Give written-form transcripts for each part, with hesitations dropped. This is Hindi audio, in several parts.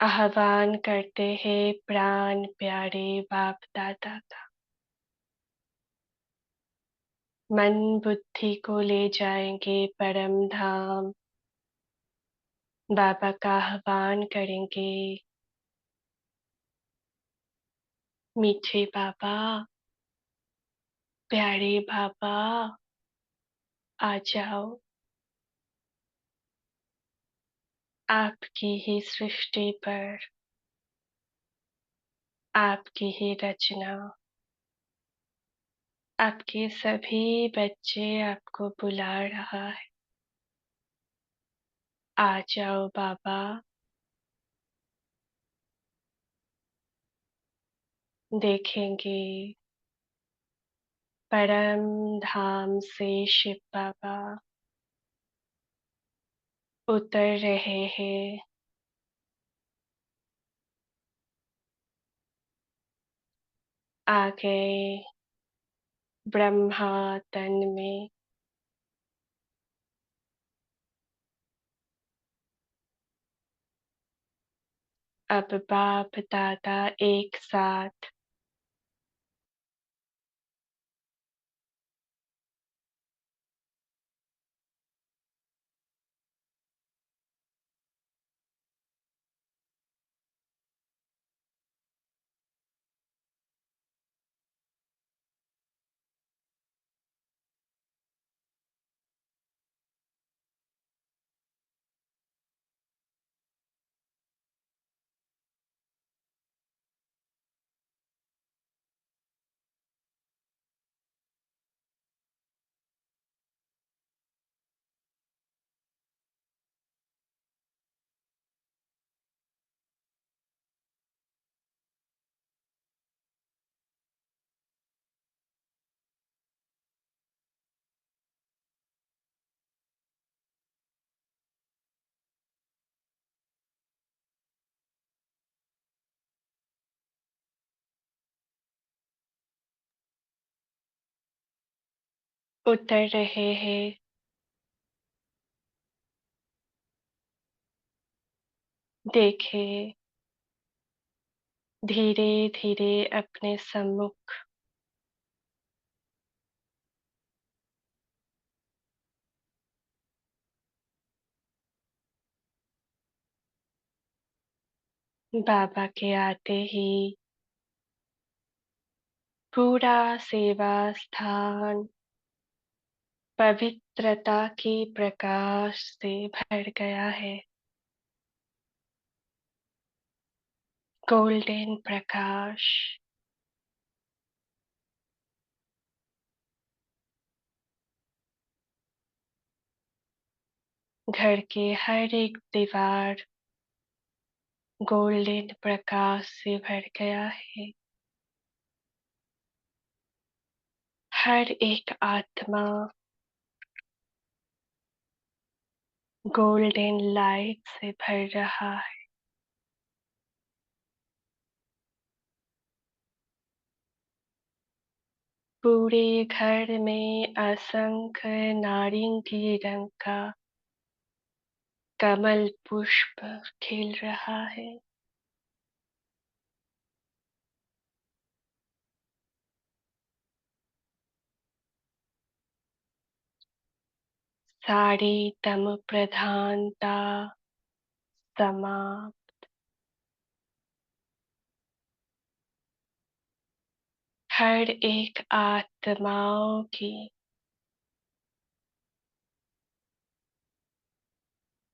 आह्वान करते हैं प्राण प्यारे बाप दादा का। मन बुद्धि को ले जाएंगे परम धाम। बाबा का आह्वान करेंगे। मीठे बाबा, प्यारे बाबा, आ जाओ। आपकी ही सृष्टि पर, आपकी ही रचना, आपके सभी बच्चे आपको बुला रहा है। आ जाओ बाबा। देखेंगे परम धाम से शिव बाबा उतर रहे हैं। आ गए ब्रह्मा तन में। अब बाप दादा एक साथ उतर रहे हैं। देखे धीरे धीरे अपने सम्मुख बाबा के आते ही पूरा सेवा स्थान पवित्रता की प्रकाश से भर गया है। गोल्डन प्रकाश घर के हर एक दीवार गोल्डन प्रकाश से भर गया है। हर एक आत्मा गोल्डन लाइट से भर रहा है। पूरे घर में असंख्य नारंगी रंग का कमल पुष्प खिल रहा है। सारी तम प्रधानता समाप्त। हर एक आत्माओं की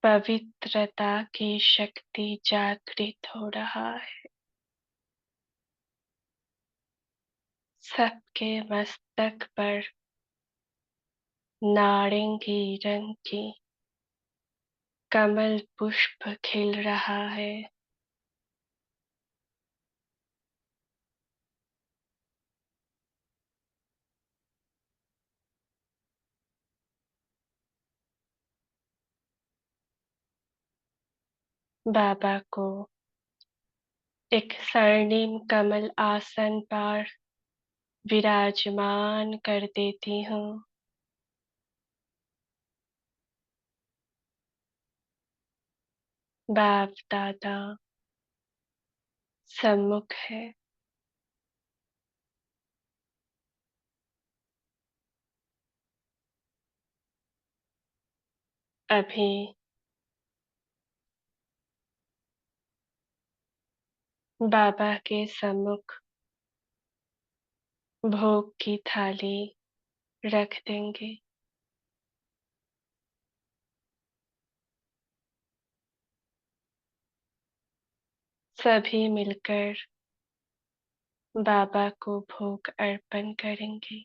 पवित्रता की शक्ति जागृत हो रहा है। सबके मस्तक पर नारंगी रंग की कमल पुष्प खिल रहा है। बाबा को एक स्वर्णिम कमल आसन पर विराजमान कर देती हूँ। बाप दादा सम्मुख है। अभी बाबा के सम्मुख भोग की थाली रख देंगे। सभी मिलकर बाबा को भोग अर्पण करेंगे।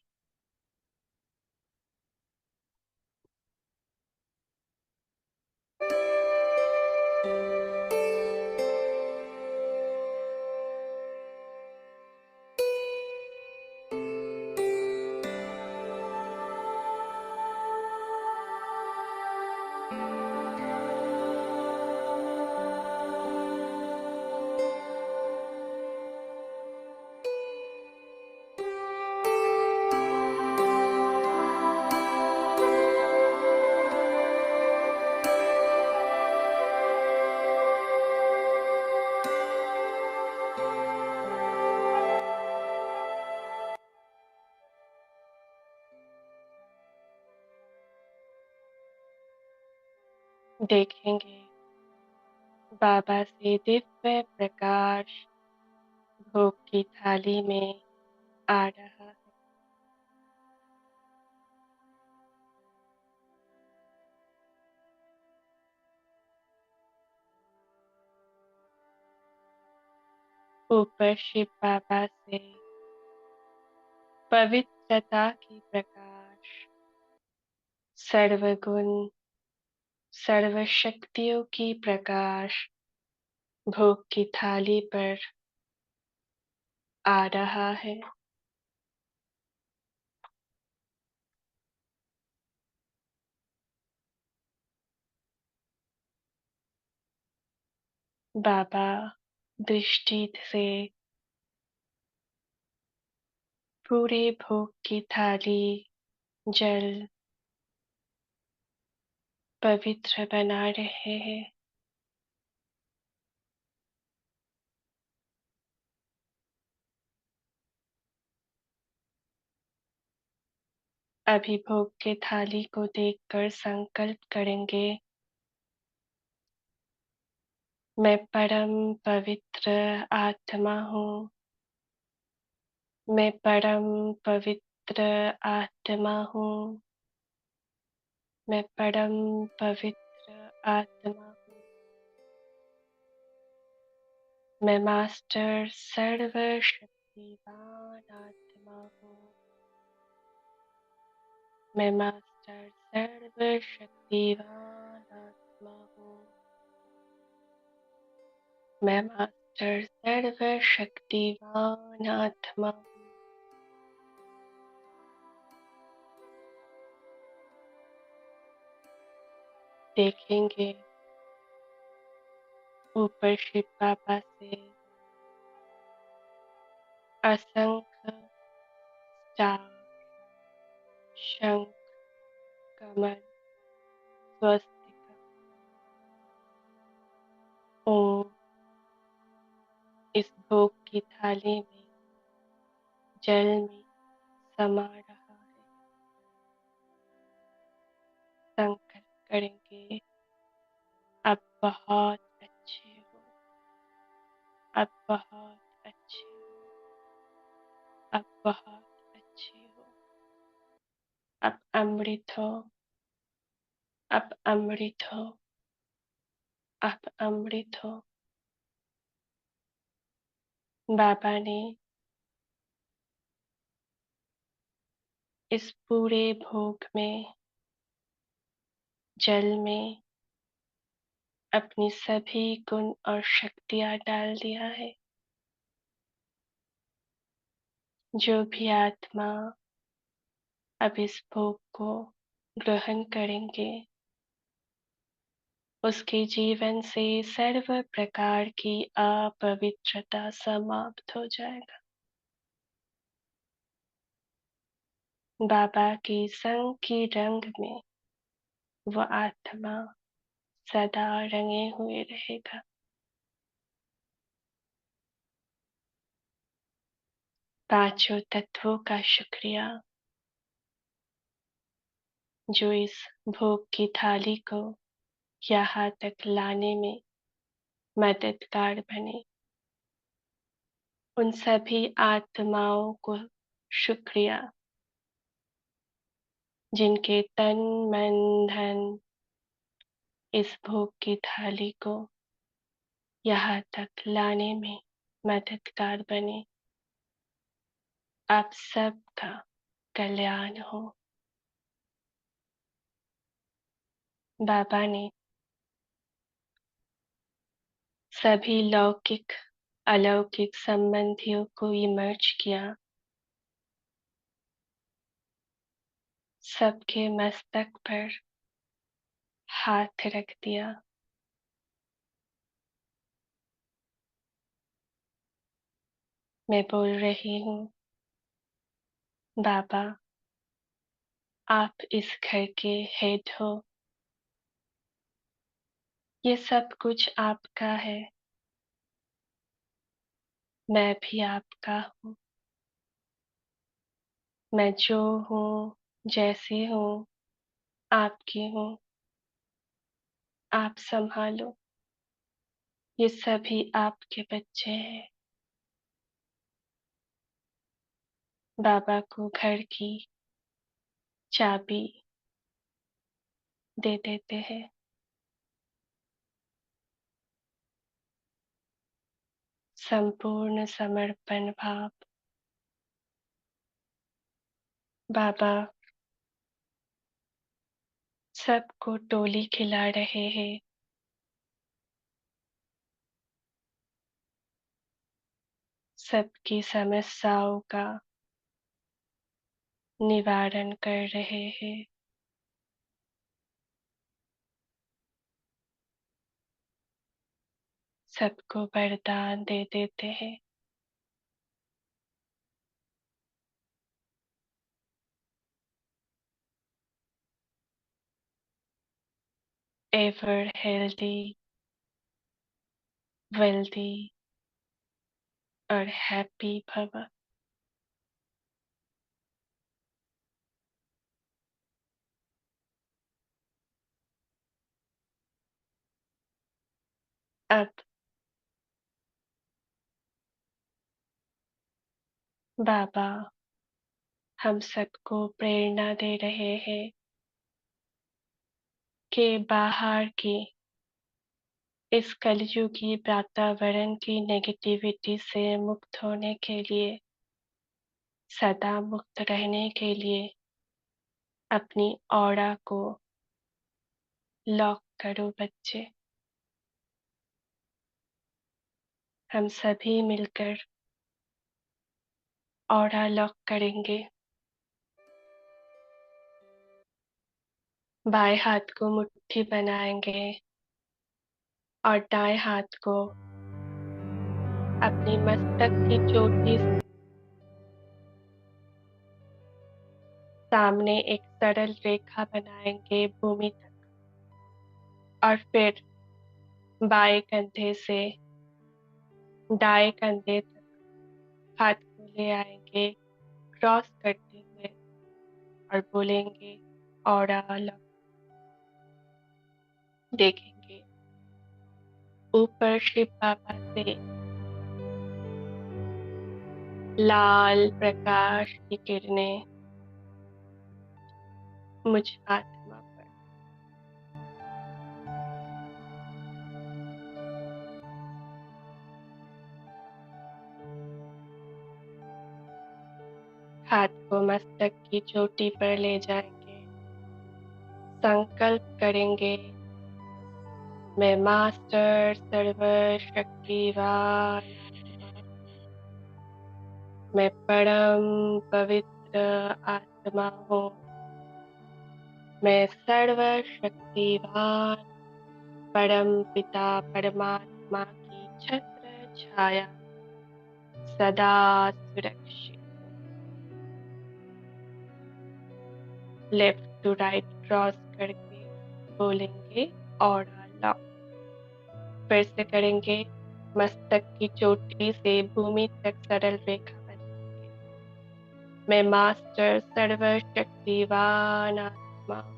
देखेंगे बाबा से दिव्य प्रकाश भोग की थाली में आ रहा है। ऊपर शिव बाबा से पवित्रता की प्रकाश, सर्वगुण, सर्व शक्तियों की प्रकाश भोग की थाली पर आ रहा है। बाबा दृष्टि से पूरे भोग की थाली, जल पवित्र बना रहे हैं। अभी भोग के थाली को देखकर संकल्प करेंगे, मैं परम पवित्र आत्मा हूँ। मैं परम पवित्र आत्मा हूँ। मैं परम पवित्र आत्मा हूँ। मैं मास्टर सर्वशक्तिवान आत्मा हूँ। मैं मास्टर सर्वशक्तिवान आत्मा हूँ। मैं मास्टर सर्वशक्तिवान आत्मा हूँ। देखेंगे ऊपर शिव बाबा से असंख्य स्टार, शंख, कमल, स्वस्तिका, ओम इस भोग की थाली में, जल में समा रहा है। संकल्प करेंगे, अब बहुत अच्छे हो, अब बहुत अच्छे हो, अब बहुत अच्छे हो, अब अमृत हो, अब अमृत हो, अब अमृत हो। बाबा ने इस पूरे भोग में, जल में अपनी सभी गुण और शक्तियाँ डाल दिया है। जो भी आत्मा अब इस भोग को ग्रहण करेंगे, उसके जीवन से सर्व प्रकार की अपवित्रता समाप्त हो जाएगा। बाबा के संग की रंग में वह आत्मा सदा रंगे हुए रहेगा। पांचों तत्वों का शुक्रिया जो इस भोग की थाली को यहाँ तक लाने में मददगार बने। उन सभी आत्माओं को शुक्रिया जिनके तन मन धन इस भोग की थाली को यहाँ तक लाने में मददगार बने। आप सबका कल्याण हो। बाबा ने सभी लौकिक अलौकिक संबंधियों को इमर्ज किया। सबके मस्तक पर हाथ रख दिया। मैं बोल रही हूँ, बाबा आप इस घर के हेड हो। ये सब कुछ आपका है। मैं भी आपका हूँ। मैं जो हूँ, जैसी हूँ, आपकी हूँ। आप संभालो। ये सभी आपके बच्चे हैं। बाबा को घर की चाबी दे देते हैं। संपूर्ण समर्पण भाव। बाबा सबको टोली खिला रहे हैं। सबकी समस्याओं का निवारण कर रहे हैं। सबको वरदान दे देते हैं। एवर हेल्दी, वेल्दी और हैप्पी भव। अब बाबा हम सबको प्रेरणा दे रहे हैं कि बाहर की इस कलयुगी वातावरण की नेगेटिविटी से मुक्त होने के लिए, सदा मुक्त रहने के लिए अपनी ऑरा को लॉक करो बच्चे। हम सभी मिलकर ऑरा लॉक करेंगे। बाएं हाथ को मुट्ठी बनाएंगे और दाएं हाथ को अपनी मस्तक की चोटी से सामने एक सरल रेखा बनाएंगे भूमि तक, और फिर बाएं कंधे से दाएं कंधे तक हाथ को ले आएंगे क्रॉस करते हुए और बोलेंगे ऑरा लॉक। देखेंगे ऊपर शिव बाबा से लाल प्रकाश की किरणें मुझ आत्मा पर, हाथ को मस्तक की चोटी पर ले जाएंगे। संकल्प करेंगे, मैं मास्टर सर्वशक्तिवान, मैं परम पवित्र आत्मा हूँ। मैं सर्वशक्तिवान परम पिता परमात्मा की छत्र छाया सदा सुरक्षित। लेफ्ट टू राइट क्रॉस करके बोलेंगे ऑरा लॉक। फिर से करेंगे, मस्तक की चोटी से भूमि तक सरल रेखा बनाएंगे। मैं मास्टर सर्वशक्तिवान आत्मा हूँ।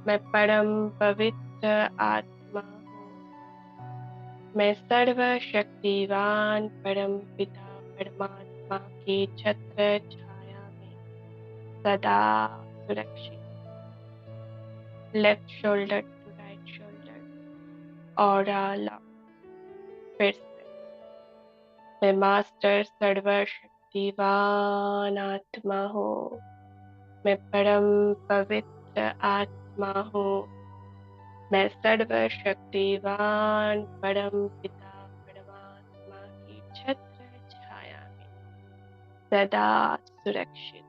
मैं परम पवित्र आत्मा हूँ। मैं सर्वशक्तिवान परम पिता परमात्मा की छत्र छाया में सदा सुरक्षित। Left shoulder to right shoulder aura lock. फिर से मैं मास्टर सर्वशक्तिवान आत्मा हूँ। मैं परम पवित्र आत्मा हूँ। मैं सर्वशक्तिवान परम पिता परमात्मा की छत्र छाया में सदा सुरक्षित।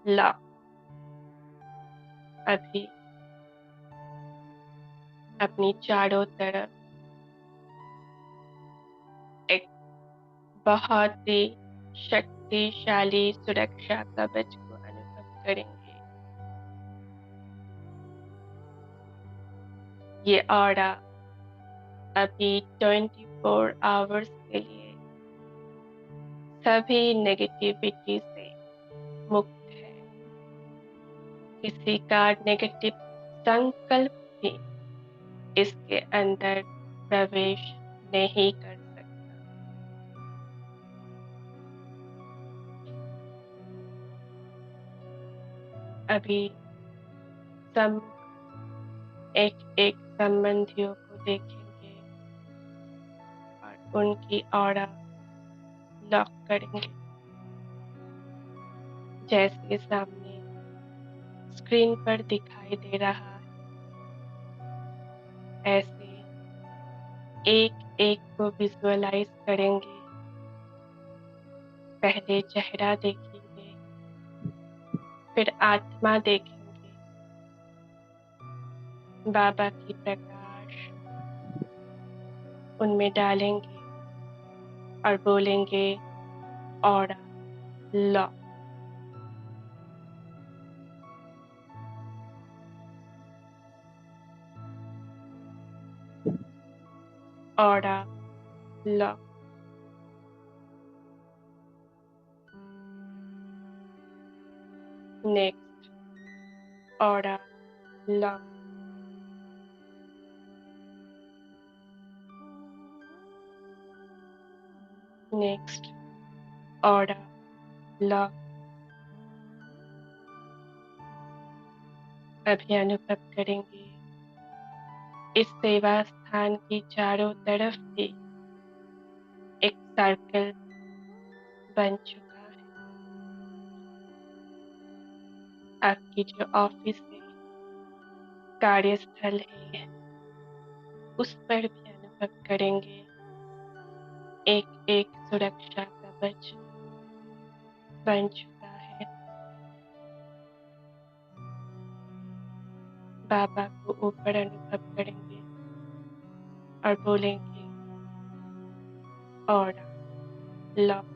लॉक। अभी अपनी चारों तरफ एक बहुत ही शक्तिशाली सुरक्षा कवच को अनुभव करेंगे। ये ऑरा अभी 24 आवर्स के लिए सभी नेगेटिविटी से मुक्त है। किसी का नेगेटिव संकल्प भी इसके अंदर प्रवेश नहीं कर सकता। अभी सब एक एक संबंधियों को देखेंगे और उनकी ऑरा लॉक करेंगे। जैसे सामने स्क्रीन पर दिखाई दे रहा है, ऐसे एक एक को विजुअलाइज करेंगे। पहले चेहरा देखेंगे, फिर आत्मा देखेंगे, बाबा की प्रकाश उनमें डालेंगे और बोलेंगे aura lock. Aura lock. Next aura lock. Next aura lock. अभी अनुभव करेंगे इस सेवा स्थान की चारों तरफ भी एक सर्कल बन चुका है। आपकी जो ऑफिस है, कार्यस्थल है, उस पर भी अनुभव करेंगे एक एक सुरक्षा कवच बन चुका है। बाबा को ऊपर अनुभव करेंगे और बोलेंगे ऑरा लॉक।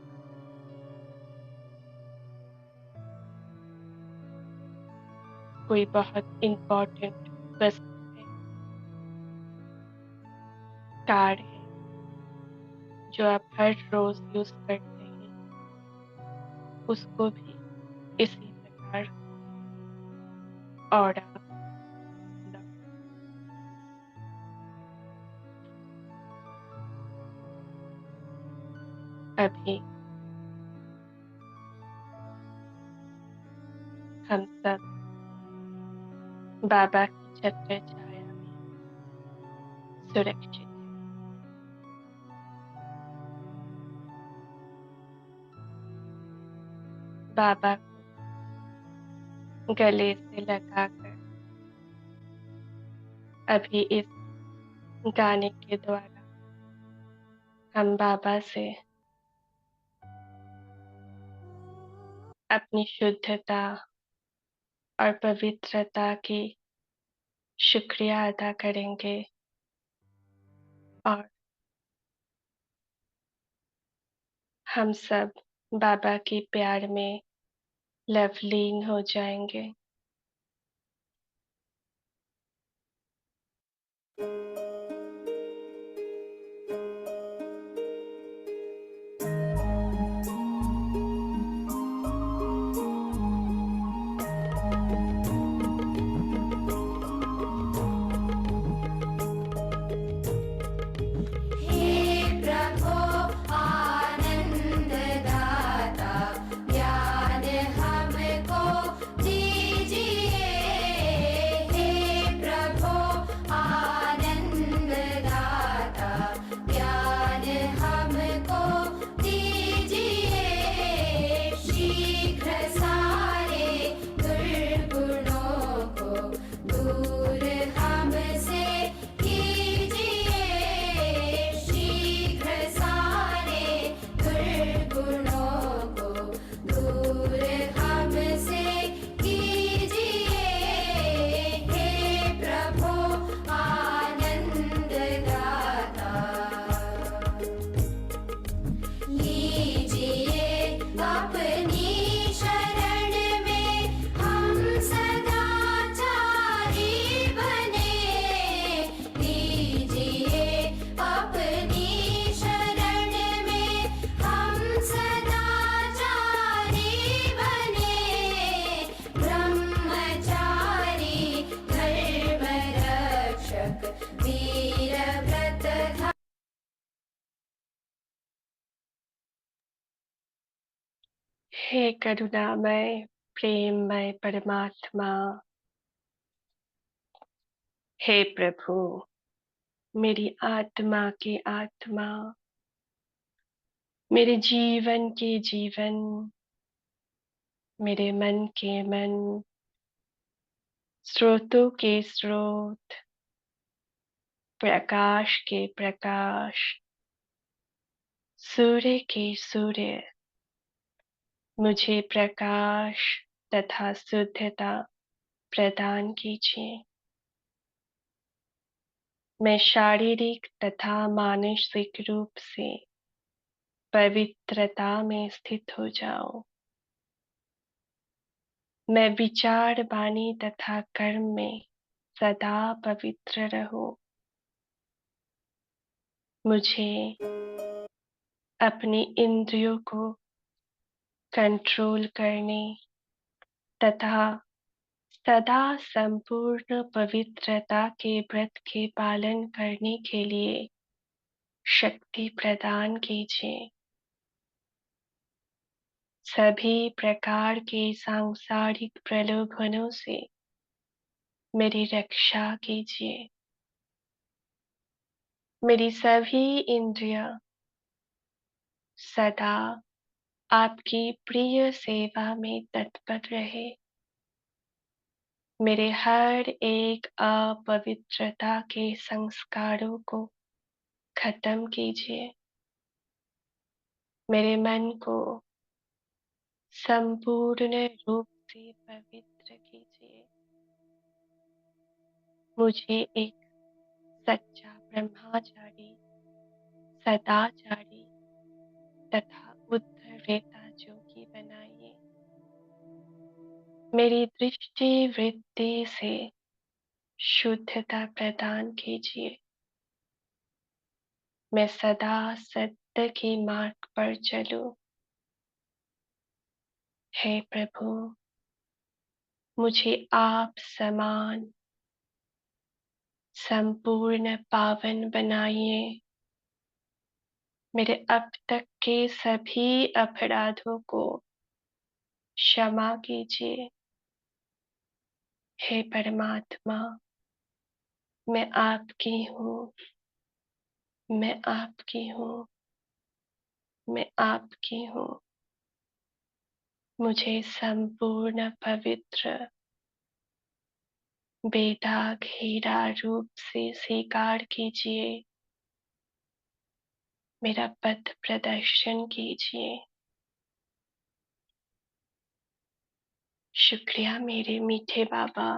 कोई बहुत इम्पोर्टेंट वस्तु है, कार्ड है, जो आप हर रोज यूज करते हैं, उसको भी इसी प्रकार ऑरा लॉक। अभी हम सब बाबा की छत्र छाया में सुरक्षित हैं। बाबा को गले से लगाकर अभी इस गाने के द्वारा हम बाबा से अपनी शुद्धता और पवित्रता की शुक्रिया अदा करेंगे और हम सब बाबा के प्यार में लवलीन हो जाएंगे। हे करुणामय प्रेममय परमात्मा, हे प्रभु, मेरी आत्मा की आत्मा, मेरे जीवन के जीवन, मेरे मन के मन, स्रोतों के स्रोत, प्रकाश के प्रकाश, सूर्य के सूर्य, मुझे प्रकाश तथा शुद्धता प्रदान कीजिए। मैं शारीरिक तथा मानसिक रूप से पवित्रता में स्थित हो जाऊं। मैं विचार, वाणी तथा कर्म में सदा पवित्र रहूं। मुझे अपनी इंद्रियों को कंट्रोल करने तथा सदा संपूर्ण पवित्रता के व्रत के पालन करने के लिए शक्ति प्रदान कीजिए। सभी प्रकार के सांसारिक प्रलोभनों से मेरी रक्षा कीजिए। मेरी सभी इंद्रियां सदा आपकी प्रिय सेवा में तत्पर रहे। मेरे हर एक अपवित्रता के संस्कारों को खत्म कीजिए। मेरे मन को संपूर्ण रूप से पवित्र कीजिए। मुझे एक सच्चा ब्रह्मचारी, सदाचारी तथा उद्धरेता जोगी बनाइए। मेरी दृष्टि वृत्ति से शुद्धता प्रदान कीजिए। मैं सदा सत्य के मार्ग पर चलूं। हे प्रभु, मुझे आप समान संपूर्ण पावन बनाइए। मेरे अब तक के सभी अपराधों को क्षमा कीजिए। हे परमात्मा, मैं आपकी हूँ, मैं आपकी हूँ, मैं आपकी हूँ। मुझे संपूर्ण पवित्र बेदाग हीरा रूप से स्वीकार कीजिए। मेरा पथ प्रदर्शन कीजिए। शुक्रिया मेरे मीठे बाबा,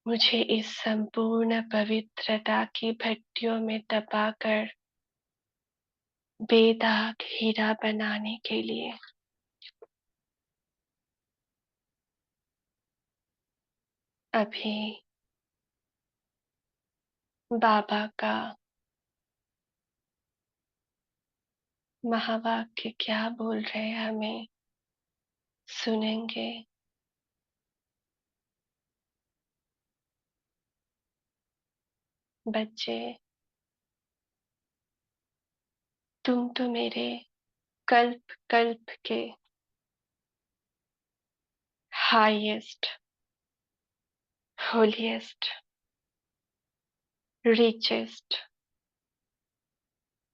मुझे इस संपूर्ण पवित्रता की भट्टियों में तपाकर बेदाग हीरा बनाने के लिए। अभी बाबा का महावाक्य क्या बोल रहे हैं हमें सुनेंगे। बच्चे, तुम तो मेरे कल्प कल्प के हाईएस्ट, होलीएस्ट, रिचेस्ट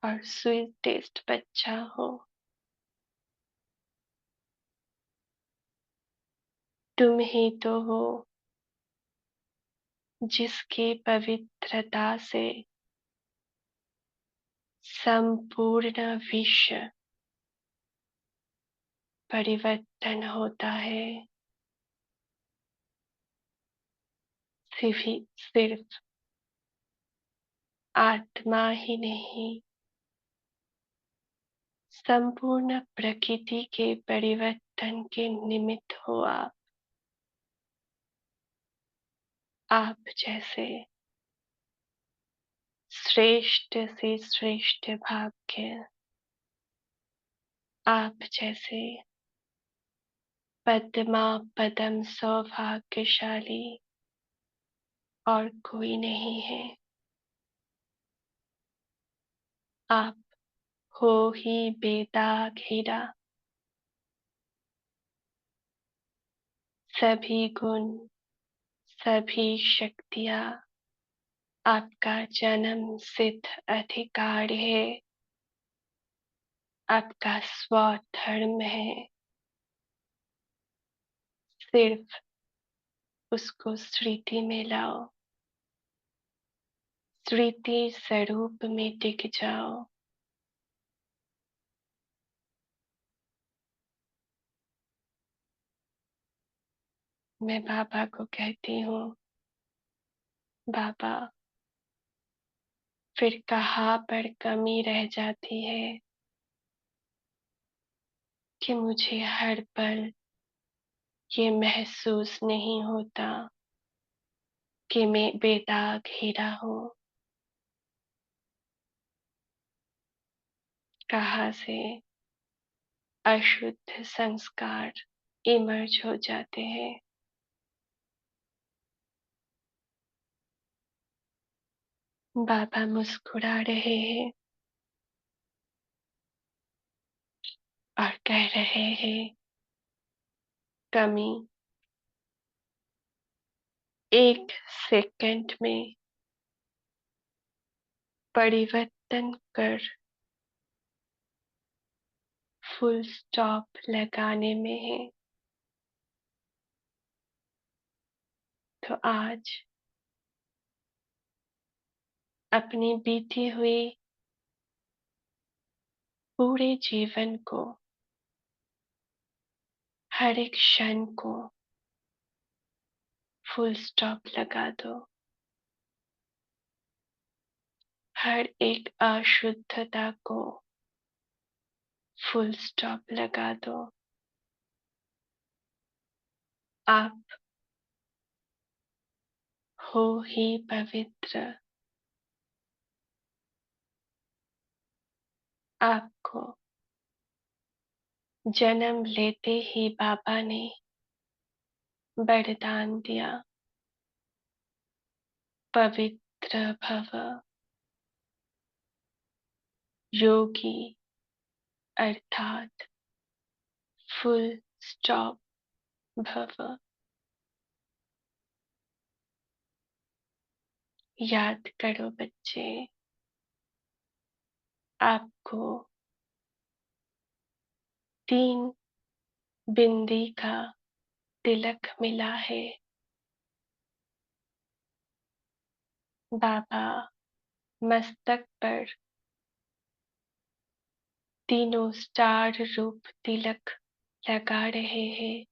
और स्वीटेस्ट बच्चा हो। तुम ही तो हो जिसके पवित्रता से संपूर्ण विश्व परिवर्तन होता है। सिर्फ आत्मा ही नहीं, संपूर्ण प्रकृति के परिवर्तन के निमित्त हो आप। आप जैसे श्रेष्ठ से श्रेष्ठ भाग्य, आप जैसे पद्मा पदम सौभाग्यशाली और कोई नहीं है। आप हो ही बेदाग हीरा। सभी गुण, सभी शक्तियाँ आपका जन्म सिद्ध अधिकार है, आपका स्वधर्म है। सिर्फ उसको स्मृति में लाओ, स्मृति स्वरूप में टिक जाओ। मैं बाबा को कहती हूँ, बाबा फिर कहाँ पर कमी रह जाती है कि मुझे हर पल ये महसूस नहीं होता कि मैं बेदाग हीरा हूँ। कहाँ से अशुद्ध संस्कार इमर्ज हो जाते हैं। बाबा मुस्कुरा रहे हैं और कह रहे हैं, कमी एक सेकंड में परिवर्तन कर फुल स्टॉप लगाने में है। तो आज अपनी बीती हुई पूरे जीवन को, हर एक क्षण को फुल स्टॉप लगा दो। हर एक अशुद्धता को फुल स्टॉप लगा दो। आप हो ही पवित्र। आपको जन्म लेते ही बाबा ने वरदान दिया, पवित्र भव, योगी अर्थात फुल स्टॉप भव। याद करो बच्चे, आपको 3 बिंदी का तिलक मिला है। बाबा मस्तक पर तीनों स्टार रूप तिलक लगा रहे हैं।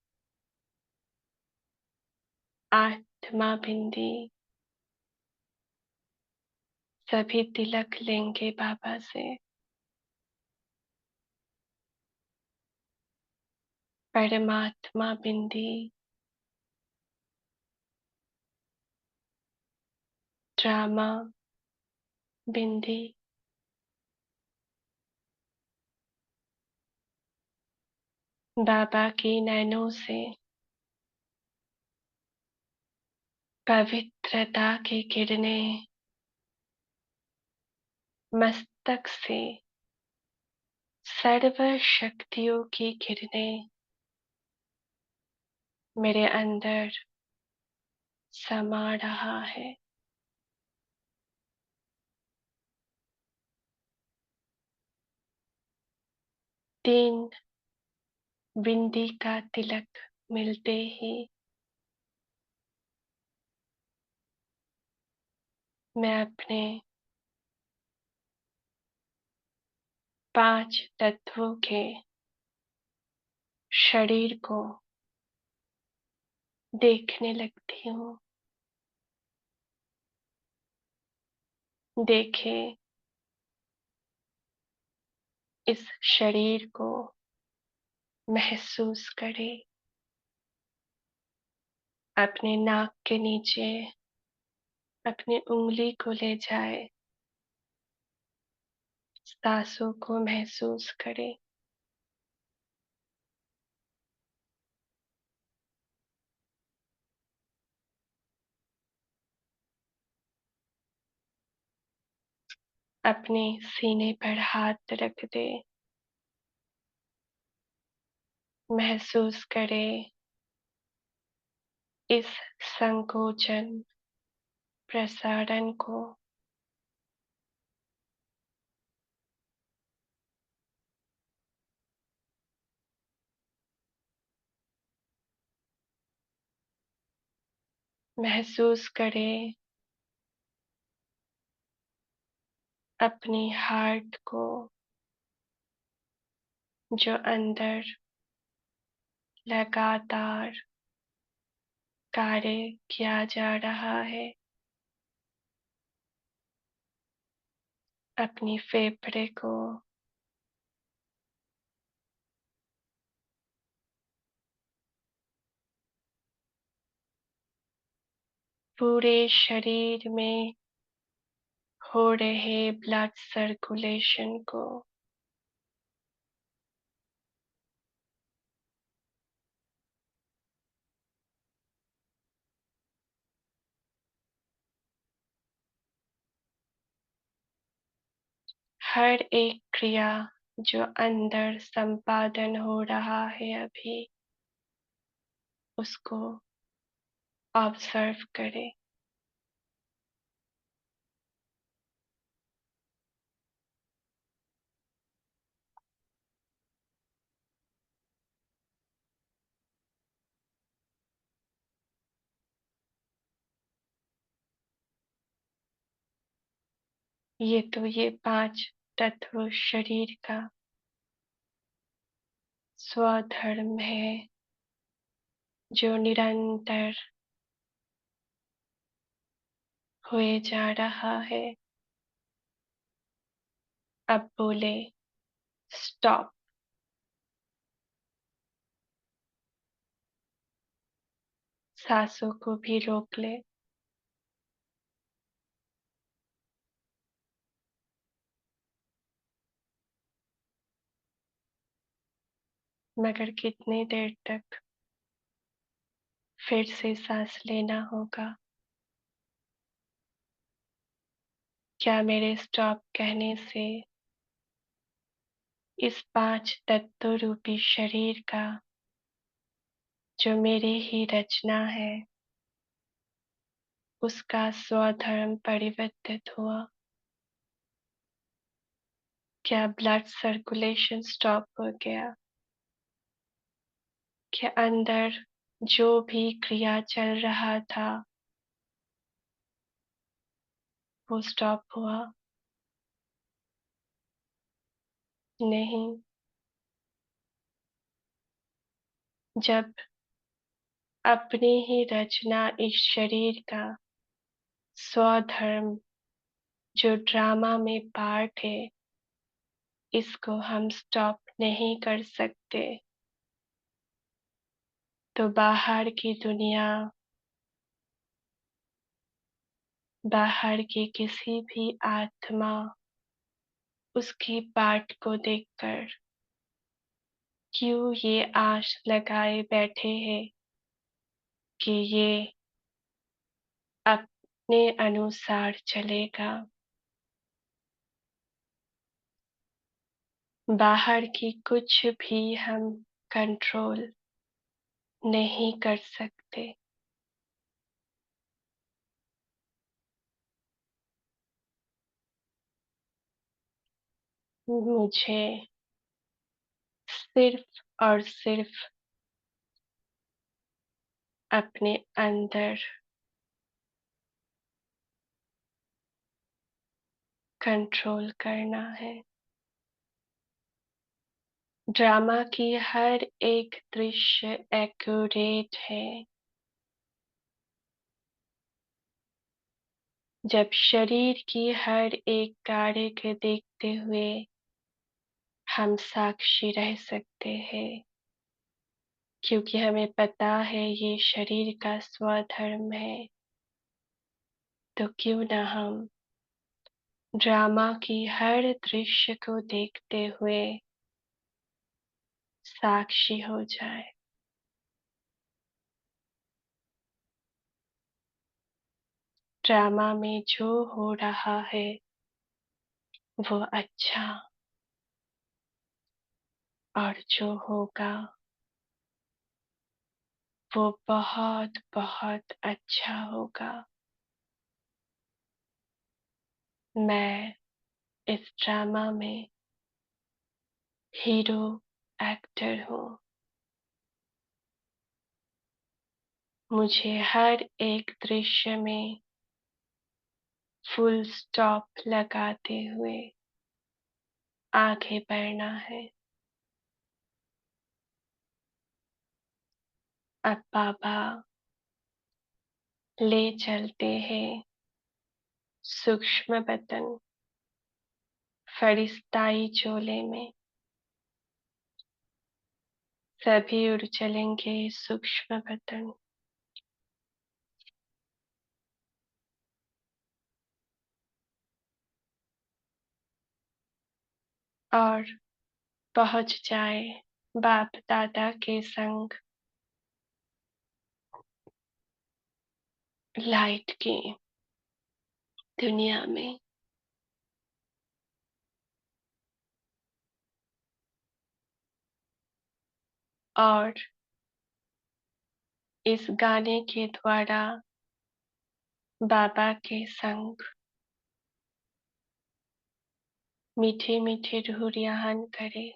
आत्मा बिंदी सभी तिलक लेंगे बाबा से। परमात्मा बिंदी, ड्रामा बिंदी, बाबा की नैनों से पवित्रता की किरणें, मस्तक से सर्व शक्तियों की किरणें मेरे अंदर समा रहा है। तीन बिंदी का तिलक मिलते ही मैं अपने 5 तत्वों के शरीर को देखने लगती हूँ। देखें, इस शरीर को महसूस करें। अपने नाक के नीचे अपनी उंगली को ले जाए, सांसों को महसूस करें। अपने सीने पर हाथ रख दे। महसूस करें इस संकोचन प्रसारण को। महसूस करें अपनी हार्ट को, जो अंदर लगातार कार्य किया जा रहा है। अपनी फेफड़े को, पूरे शरीर में हो रहे ब्लड सर्कुलेशन को। हर एक क्रिया जो अंदर संपादन हो रहा है अभी, उसको ऑब्जर्व करें। ये 5 तत्व शरीर का स्वधर्म है, जो निरंतर हुए जा रहा है। अब बोले स्टॉप। सांसों को भी रोक ले। मगर कितनी देर तक फिर से सांस लेना होगा? क्या मेरे स्टॉप कहने से इस 5 तत्व रूपी शरीर का, जो मेरी ही रचना है, उसका स्वधर्म परिवर्तित हुआ? क्या ब्लड सर्कुलेशन स्टॉप हो गया? क्या अंदर जो भी क्रिया चल रहा था वो स्टॉप हुआ? नहीं। जब अपनी ही रचना इस शरीर का स्वधर्म, जो ड्रामा में पार्ट है, इसको हम स्टॉप नहीं कर सकते, तो बाहर की दुनिया, बाहर की किसी भी आत्मा उसकी पार्ट को देखकर क्यों ये आश लगाए बैठे हैं कि ये अपने अनुसार चलेगा। बाहर की कुछ भी हम कंट्रोल नहीं कर सकते। मुझे सिर्फ और सिर्फ अपने अंदर कंट्रोल करना है। ड्रामा की हर एक दृश्य एक्यूरेट है। जब शरीर की हर एक कार्य को देखते हुए हम साक्षी रह सकते हैं, क्योंकि हमें पता है ये शरीर का स्वधर्म है, तो क्यों ना हम ड्रामा की हर दृश्य को देखते हुए साक्षी हो जाए। ड्रामा में जो हो रहा है वो अच्छा और जो होगा वो बहुत बहुत अच्छा होगा। मैं इस ड्रामा में हीरो एक्टर हूँ। मुझे हर एक दृश्य में फुल स्टॉप लगाते हुए आगे बढ़ना है। अब बाबा ले चलते हैं सूक्ष्म बदन फरिश्ताई चोले में। सभी उड़ चलेंगे सूक्ष्म बदन। और पहुंच जाए बाप दादा के संग लाइट की दुनिया में। और इस गाने के द्वारा बाबा के संग मीठे मीठे धुरियान करे।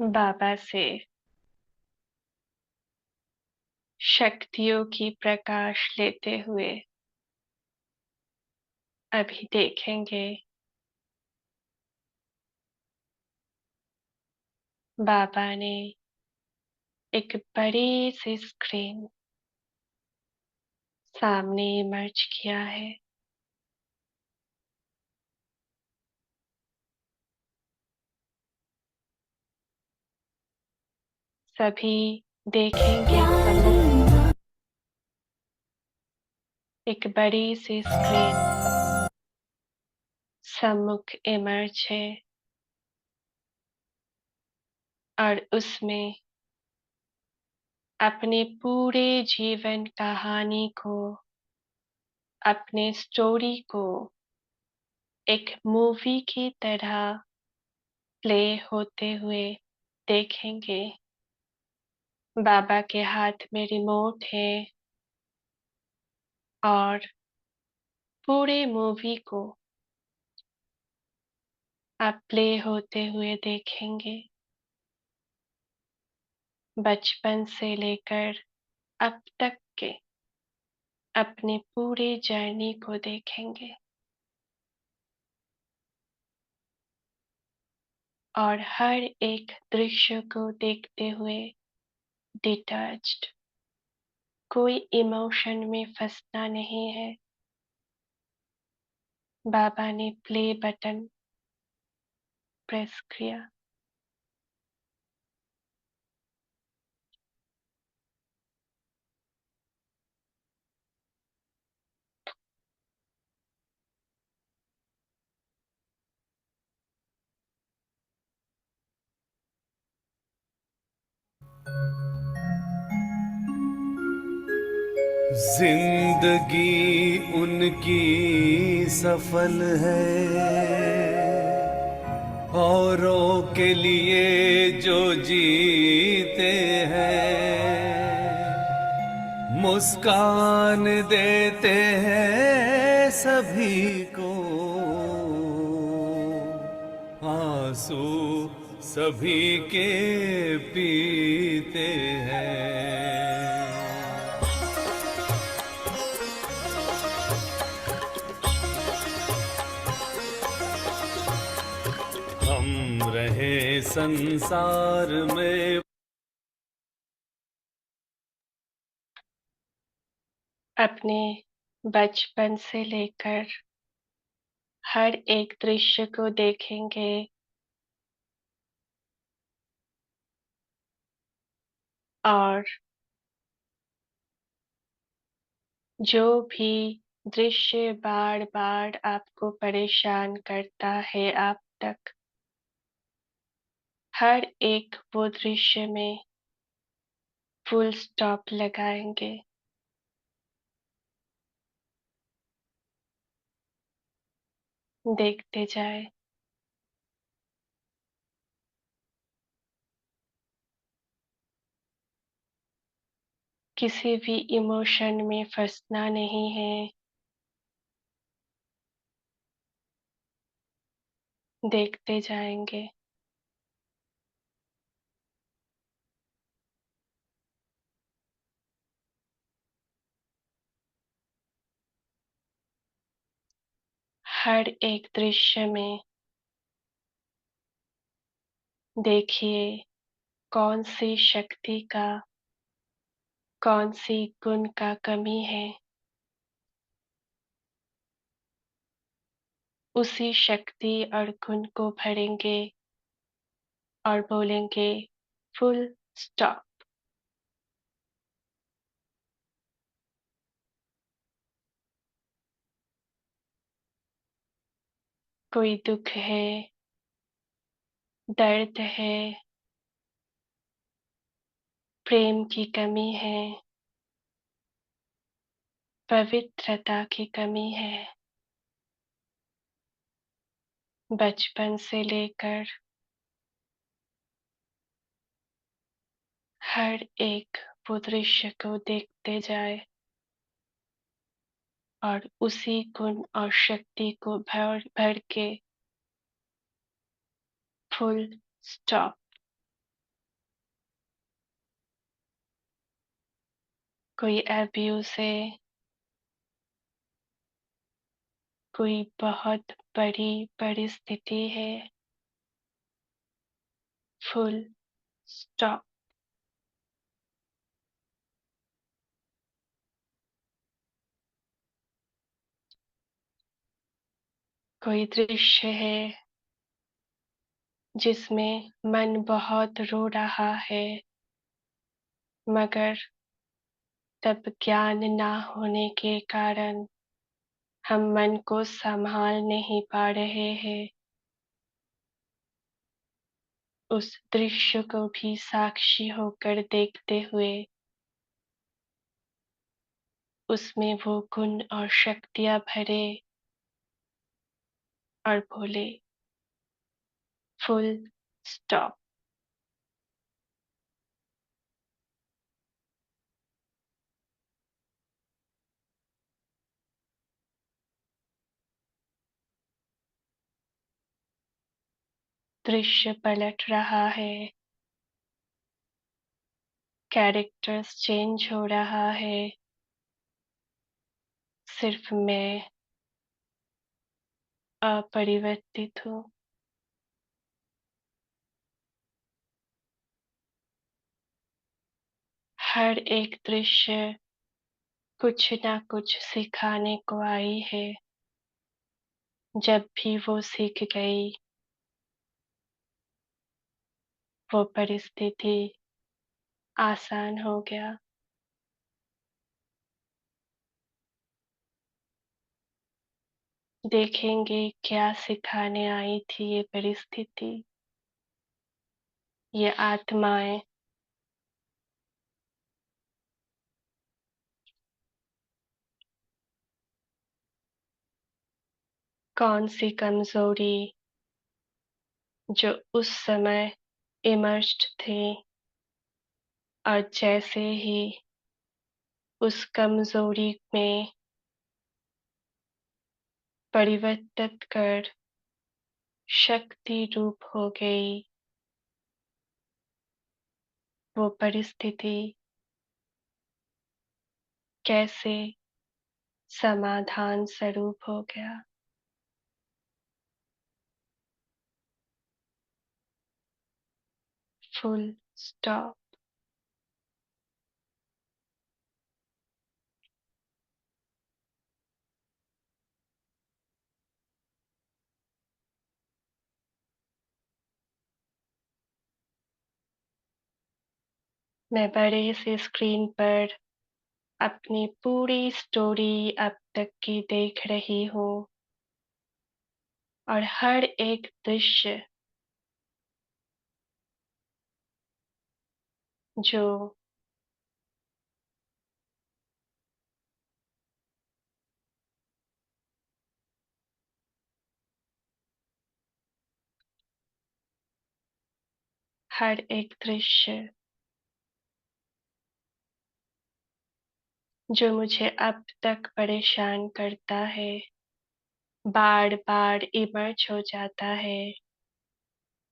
बाबा से शक्तियों की प्रकाश लेते हुए अभी देखेंगे बाबा ने एक बड़ी सी स्क्रीन सामने इमर्ज किया है। सभी देखेंगे सम्मुख एक बड़ी सी स्क्रीन सम्मुख इमर्ज है और उसमें अपने पूरे जीवन कहानी को, अपने स्टोरी को एक मूवी की तरह प्ले होते हुए देखेंगे। बाबा के हाथ में रिमोट है और पूरे मूवी को आप प्ले होते हुए देखेंगे। बचपन से लेकर अब तक के अपने पूरे जर्नी को देखेंगे और हर एक दृश्य को देखते हुए डिटैच्ड, कोई इमोशन में फंसना नहीं है। बाबा ने प्ले बटन प्रेस किया। जिंदगी उनकी सफल है, औरों के लिए जो जीते हैं, मुस्कान देते हैं सभी को, आंसू सभी के पीते हैं। हम रहे संसार में अपने बचपन से लेकर हर एक दृश्य को देखेंगे और जो भी दृश्य बार-बार आपको परेशान करता है अब तक, हर एक वो दृश्य में फुल स्टॉप लगाएँगे। देखते जाएँ। किसी भी इमोशन में फँसना नहीं है। देखते जाएँगे। हर एक दृश्य में देखिए कौन-सी शक्ति का, कौन-सी गुण का कमी है। उसी शक्ति और गुण को भरेंगे और बोलेंगे फुल स्टॉप। कोई दुःख है, दर्द है, प्रेम की कमी है, पवित्रता की कमी है। बचपन से लेकर हर एक वो दृश्य को देखते जाएँ और उसी गुण और शक्ति को भर भर के फुल स्टॉप। कोई अब्यूज़ है, कोई बहुत बड़ी परिस्थिति है, फुल स्टॉप। कोई दृश्य है जिसमें मन बहुत रो रहा है, मगर तब ज्ञान ना होने के कारण हम मन को संभाल नहीं पा रहे हैं। उस दृश्य को भी साक्षी होकर देखते हुए उसमें वो गुण और शक्तियाँ भरे और बोले, फुल स्टॉप। दृश्य पलट रहा है, कैरेक्टर्स चेंज हो रहा है, सिर्फ मैं अपरिवर्तित हूँ। हर एक दृश्य कुछ ना कुछ सिखाने को आई है। जब भी वो सीख गई, वो परिस्थिति आसान हो गया। देखेंगे क्या सिखाने आई थी ये परिस्थिति, ये आत्माएं। कौन सी कमजोरी जो उस समय इमर्ज्ड थे और जैसे ही उस कमजोरी में परिवर्तित कर शक्ति रूप हो गई, वो परिस्थिति कैसे समाधान स्वरूप हो गया। Full stop. मैं बड़े से स्क्रीन पर अपनी पूरी स्टोरी अब तक की देख रही हूँ और हर एक दृश्य जो हर एक दृश्य जो मुझे अब तक परेशान करता है, बार बार इमर्ज हो जाता है,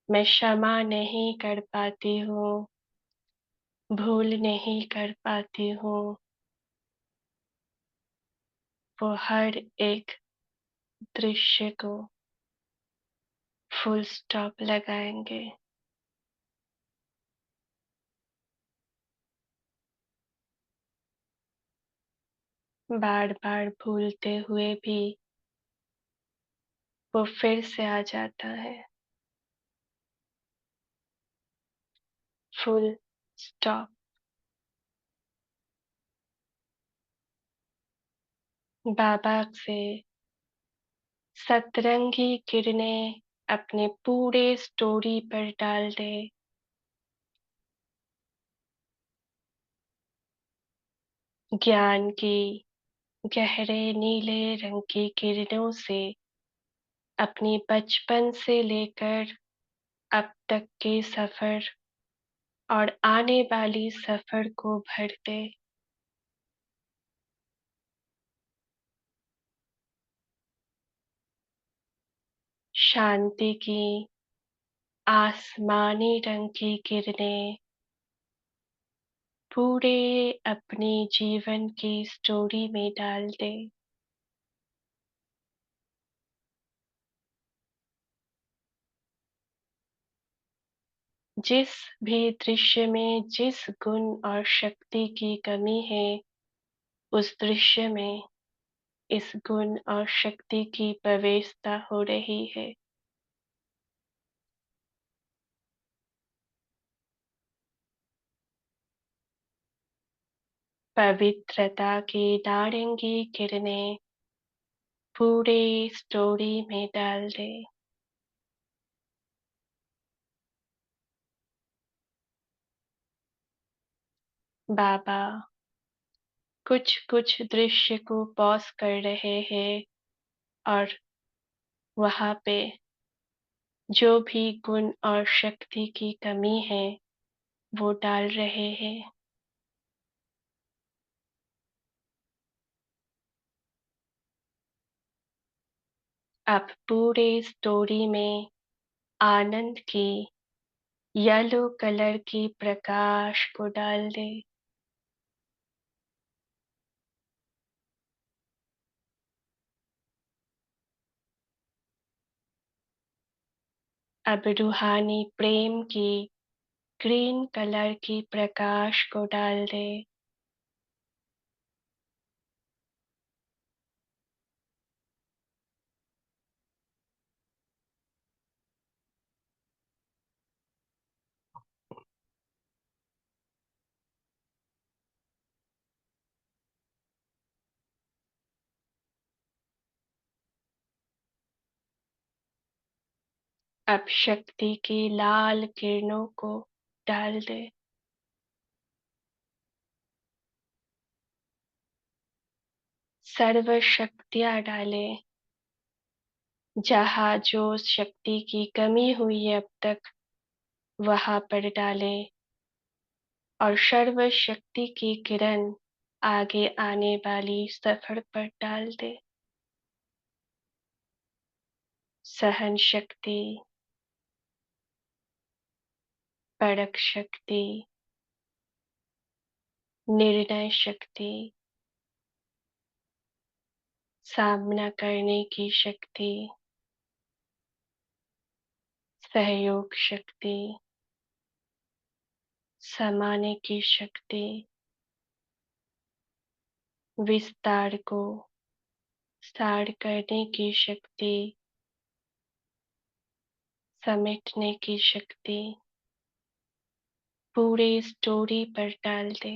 मैं क्षमा नहीं कर पाती हूँ, भूल नहीं कर पाती हूँ, वो हर एक दृश्य को फुल स्टॉप लगाएंगे। बार बार भूलते हुए भी वो फिर से आ जाता है। Full stop. बाबा से सतरंगी किरणें अपने पूरे स्टोरी पर डाल दे। ज्ञान की गहरे नीले रंग की किरणों से अपनी बचपन से लेकर अब तक के सफर और आने वाली सफर को भर दे। शांति की आसमानी रंग की किरणें पूरे अपने जीवन की स्टोरी में डाल दें। जिस भी दृश्य में जिस गुण और शक्ति की कमी है, उस दृश्य में इस गुण और शक्ति की प्रवेशता हो रही है। पवित्रता की नारंगी किरणें पूरे स्टोरी में डाल दे। बाबा कुछ कुछ दृश्य को पॉज कर रहे हैं और वहाँ पे जो भी गुण और शक्ति की कमी है वो डाल रहे हैं। अब पूरे स्टोरी में आनंद की येलो कलर की प्रकाश को डाल दे। अब रूहानी प्रेम की ग्रीन कलर की प्रकाश को डाल दे। अब शक्ति की लाल किरणों को डाल दे। सर्व शक्तियाँ डाले। जहाँ जो शक्ति की कमी हुई है अब तक वहाँ पर डाले और सर्व शक्ति की किरण आगे आने वाली सफर पर डाल दे। सहन शक्ति, परख शक्ति, निर्णय शक्ति, सामना करने की शक्ति, सहयोग शक्ति, समाने की शक्ति, विस्तार को सार करने की शक्ति, समेटने की शक्ति पूरे स्टोरी पर डाल दे।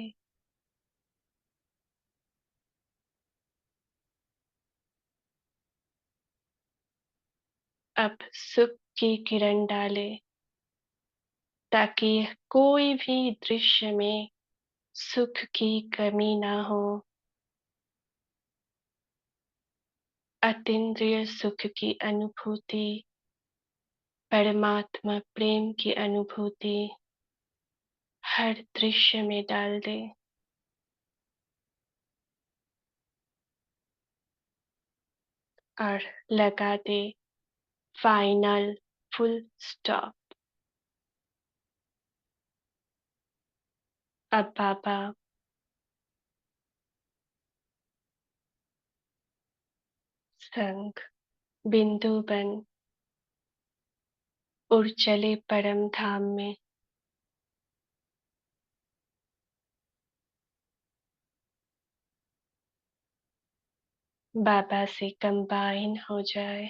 अब सुख की किरण डाले ताकि कोई भी दृश्य में सुख की कमी ना हो। अतीन्द्रिय सुख की अनुभूति, परमात्मा प्रेम की अनुभूति हर दृश्य में डाल दे। और लगा दे फाइनल फुल स्टॉप। अब बाबा संग बिंदु बन उड़ चले परम धाम में। बाबा से कंबाइन हो जाए।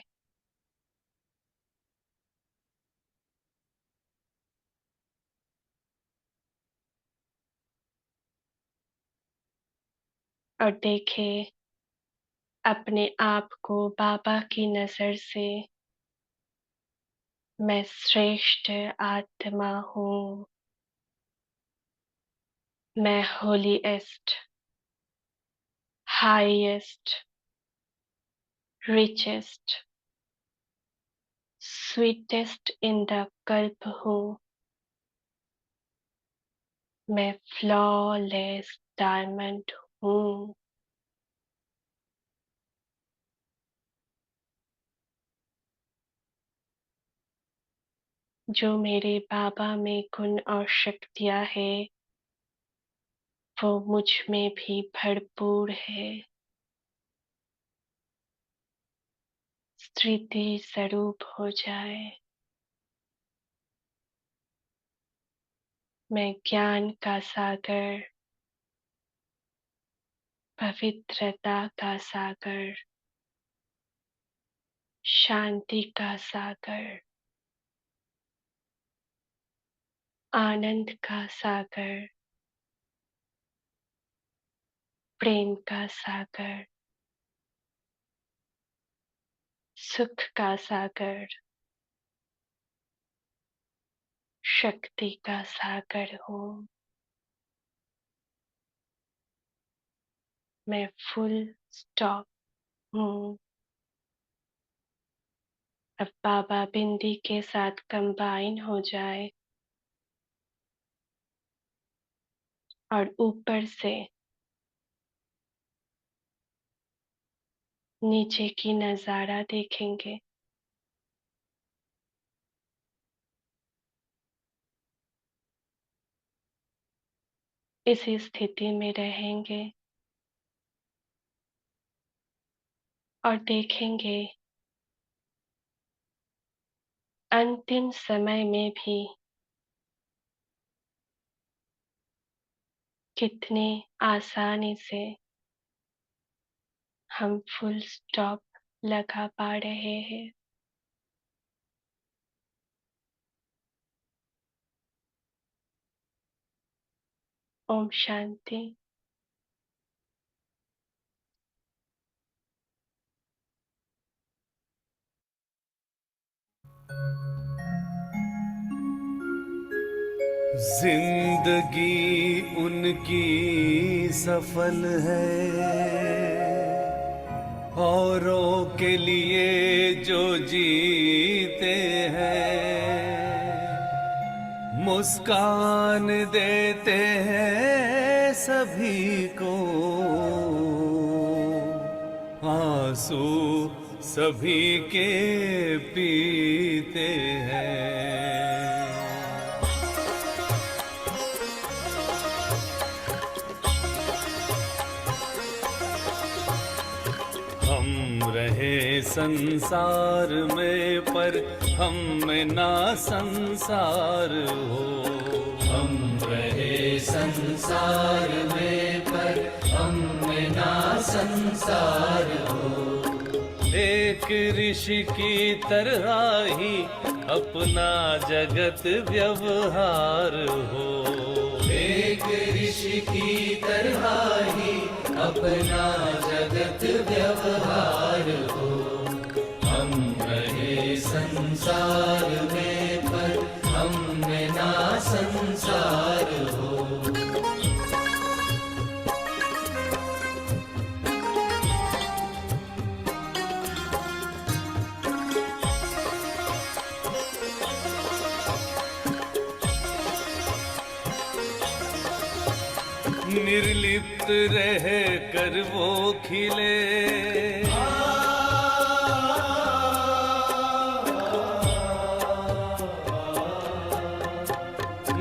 और देखे अपने आप को बाबा की नजर से। मैं श्रेष्ठ आत्मा हूँ। मैं holiest, highest, richest, sweetest in the कल्प हूँ। मैं फ्लॉलेस डायमंड हूँ। जो मेरे बाबा में गुण और शक्तियाँ है वो मुझ में भी भरपूर है। स्थिति स्वरूप हो जाए। मैं ज्ञान का सागर, पवित्रता का सागर, शांति का सागर, आनंद का सागर, प्रेम का सागर, सुख का सागर, शक्ति का सागर हूँ। मैं फुल स्टॉप हूँ। अब बाबा बिंदी के साथ कंबाइन हो जाए और ऊपर से नीचे की नजारा देखेंगे। इसी स्थिति में रहेंगे और देखेंगे अंतिम समय में भी कितने आसानी से हम फुल स्टॉप लगा पा रहे हैं। ओम शांति। जिंदगी उनकी सफल है, औरों के लिए जो जीते हैं, मुस्कान देते हैं सभी को, आंसू सभी के पीते हैं। हम रहे संसार में पर हम में ना संसार हो। हम रहे संसार में पर हम में ना संसार हो। एक ऋषि की तरह ही अपना जगत व्यवहार हो। एक ऋषि की तरह ही अपना जगत व्यवहार हो। हम रहे संसार में पर हम में ना संसार हो। निर्लिप्त रह कर वो खिले,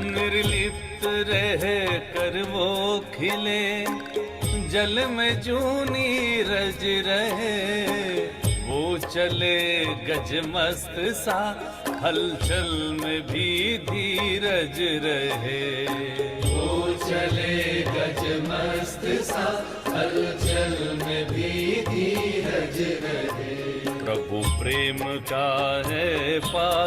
निर्लिप्त रह कर वो खिले, जल में जूनी रज रहे। वो चले गजमस्त सा, हलचल में भी धीरज रहे। वो चले गजमस्त सा, हलचल में भी धीरज रहे। प्रभु प्रेम का है पात्र।